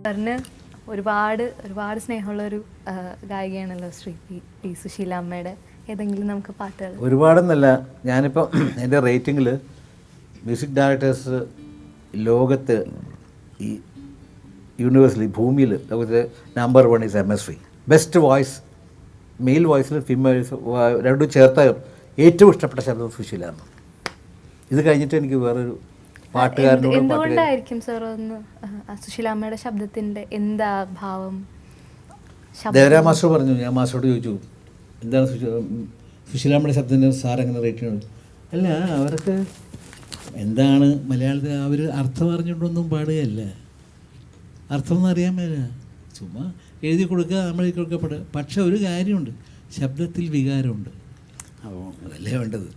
സാറിന് ഒരുപാട് സ്നേഹമുള്ളൊരു ഗായികയാണല്ലോ ശ്രീ പി സുശീല അമ്മയുടെ. ഏതെങ്കിലും നമുക്ക് പാട്ടുകൾ? ഒരുപാടെന്നല്ല, ഞാനിപ്പോൾ എൻ്റെ റേറ്റിങ്ങിൽ മ്യൂസിക് ഡയറക്ടേഴ്സ് ലോകത്ത് ഈ യൂണിവേഴ്സിറ്റി ഭൂമിയിൽ ലോകത്ത് number 1 is MS. Best voice, male വോയിസിൽ ഫീമെയിൽ രണ്ടും ചേർത്ത ഏറ്റവും ഇഷ്ടപ്പെട്ട ശബ്ദം സുശീലാണ്. ഇത് കഴിഞ്ഞിട്ട് എനിക്ക് വേറൊരു പാട്ടുകാരനോട് എന്തുകൊണ്ടായിരിക്കും സാർ ഒന്ന് സുശീലാമ്മയുടെ ശബ്ദത്തിൻ്റെ എന്താ ഭാവം? ദേവരാ മാസ്റ്റർ പറഞ്ഞു, ഞാൻ മാസ്റ്ററോട് ചോദിച്ചു എന്താണ് സുശീലാമ്മയുടെ ശബ്ദത്തിൻ്റെ സാർ എങ്ങനെ റേറ്റ് ചെയ്യണം. അല്ല, അവർക്ക് എന്താണ് മലയാളത്തിൽ അവർ അർത്ഥം അറിഞ്ഞുകൊണ്ടൊന്നും പാടുകയല്ല, അർത്ഥമൊന്നും അറിയാൻ മേല, ചുമ്മാ എഴുതി കൊടുക്കുക, നമ്മൾ എഴുതി കൊടുക്കപ്പെടുക. പക്ഷെ ഒരു കാര്യമുണ്ട്, ശബ്ദത്തിൽ വികാരമുണ്ട്. അതല്ലേ വേണ്ടത്.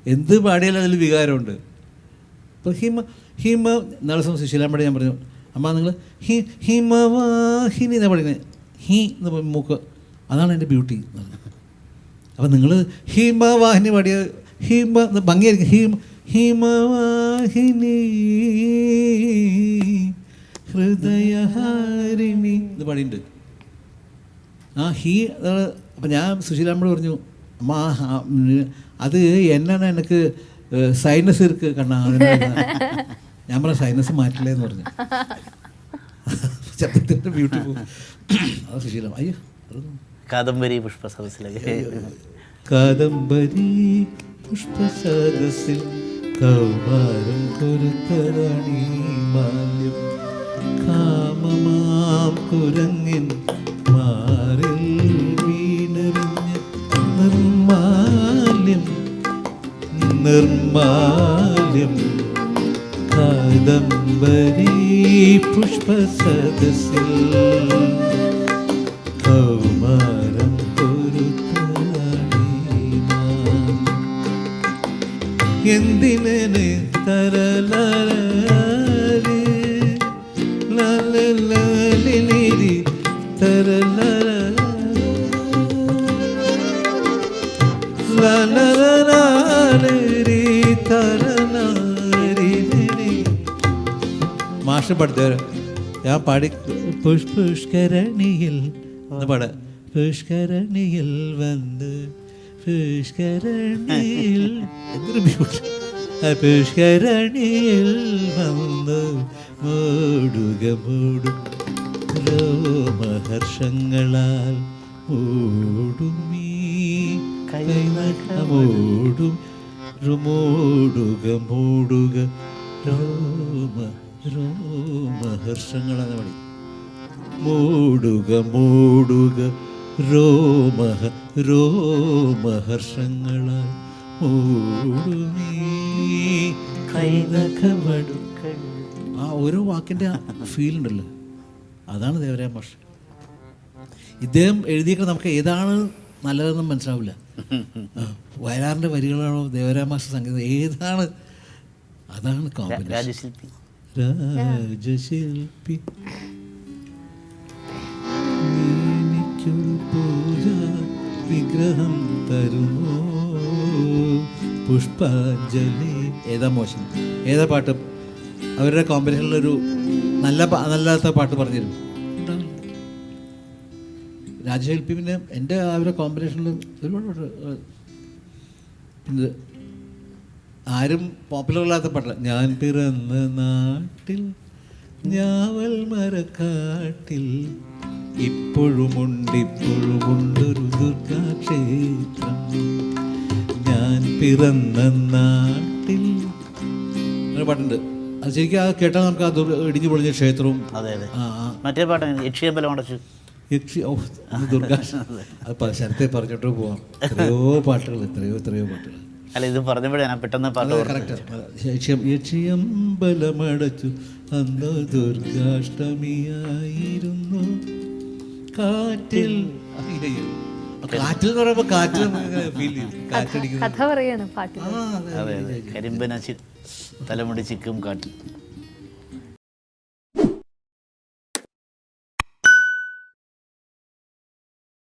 എന്ത് പാടിയാലും അതിൽ വികാരമുണ്ട്. ഇപ്പോൾ ഹിമ നാളെ സുശീലാമ്മയുടെ ഞാൻ പറഞ്ഞു, അമ്മ നിങ്ങൾ ഹിമവാഹിനി എന്നാണ് പറയുന്നത്. ഹി എന്ന് മൂക്ക്, അതാണ് എൻ്റെ ബ്യൂട്ടി. അപ്പം നിങ്ങൾ ഹിമവാഹിനി പാടിയ ഹിമ ഭംഗിയായിരിക്കും. ഹിമവാഹിനി ഹൃദയഹാരിണി എന്ന് പാടിയിട്ടുണ്ട്. അപ്പം ഞാൻ സുശീലാമ്മയോട് പറഞ്ഞു, അമ്മ അത് എന്നാണ് എനിക്ക് സൈനസ് ഇருக்கு കണ്ണാ. ഞാൻ പറഞ്ഞ സൈനസ് മാറ്റില്ലേന്ന് പറഞ്ഞു. ശബ്ദത്തിൻ്റെ ബ്യൂട്ടി പോകും. അത് സുശീലം. അയ്യോ, കാദംബരി പുഷ്പസദസ്സിലെ കാദംബരി പുഷ്പസദസ്സിൽ കൗമാരം കൊരുത്തരണി മാല്യം കാമമാം കുരങ്ങിൻ മാറിൽ വീണറിഞ്ഞ നിർമാല്യം കാദംബരി പുഷ്പസദസ്സിൽ കൗമാരം എന്തിനെ തരലി ലലലി തരല മാഷ് പാടുത്തരാ. ഞാൻ പാടി പുഷ്കരണിയിൽ എന്ന് പാട. പുഷ്കരണിയിൽ വന്ന് പുഷ്കരണിയിൽ എന്തൊരു ബ്യൂട്ടി. പുഷ്കരണിയിൽ വന്ന് മൂടുക മൂടും രോമഹർഷങ്ങളാൽ മൂടുമീ കൈനഖമൂടും മൂടുക മൂടുക രോമഹർഷങ്ങളെന്ന് പാടി. മൂടുക മൂടുക രോമഹർഷങ്ങളാൽ മൂടുമീ കൈനഖമടുക്കൾ. ആ ഓരോ വാക്കിൻ്റെ ഫീൽ ഉണ്ടല്ലോ, അതാണ് ദേവരായ മാഷ്. ഇദ്ദേഹം എഴുതിയൊക്കെ നമുക്ക് ഏതാണ് നല്ലതെന്നും മനസ്സിലാവില്ല. വയലാറിൻ്റെ വരികളാണോ ദേവരായ മാഷ് സംഗീതം ഏതാണ്, അതാണ് കോമ്പിനേഷൻ. രാജശില്പി എനിക്കൊരു പൂജ വിഗ്രഹം തരുമോ പുഷ്പാഞ്ജലി. ഏതാ മോശം, ഏതാ പാട്ട് അവരുടെ കോമ്പിനേഷനിലൊരു നല്ലാത്ത പാട്ട് പറഞ്ഞിരുന്നു. രാജശില്പി പിന്നെ എൻ്റെ അവരുടെ കോമ്പിനേഷനിൽ ഒരുപാട് പാട്ട്. പിന്നെ ആരും പോപ്പുലർ അല്ലാത്ത പാട്ടില്ല. ഞാൻ പിറന്ന നാട്ടിൽ ഞാവൽ മരക്കാട്ടിൽ ഇപ്പോഴുമുണ്ടൊരു ദുർഗാക്ഷേത്രം. ഞാൻ പിറന്ന നാട്ടിൽ അങ്ങനെ പാട്ടുണ്ട്. അത് ശരിക്കും ആ കേട്ടാൽ നമുക്ക് ആ ഇടിഞ്ഞു പൊളിഞ്ഞ ക്ഷേത്രവും. അതെ അതെ. മറ്റേ പാട്ട് യക്ഷിയമ്പലം അടച്ചു ദുർഗാ. അത് ശരത്തെ പറഞ്ഞിട്ട് പോവാം. എത്രയോ പാട്ടുകൾ. അല്ല, ഇത് പറഞ്ഞപ്പോഴേ ഞാൻ പെട്ടെന്ന് പാട്ട് യക്ഷിയമ്പലമടച്ചു അന്ന് ദുർഗാഷ്ടമിയായിരുന്നു. കാറ്റിൽ എന്ന് പറയുമ്പോൾ കാറ്റ് ഫീൽ ചെയ്യും. കാറ്റടിക്കുന്നു. കഥ പറയാണ് പാട്ട്. കരിമ്പന തലമുടി ചിക്കും കാട്ടിൽ.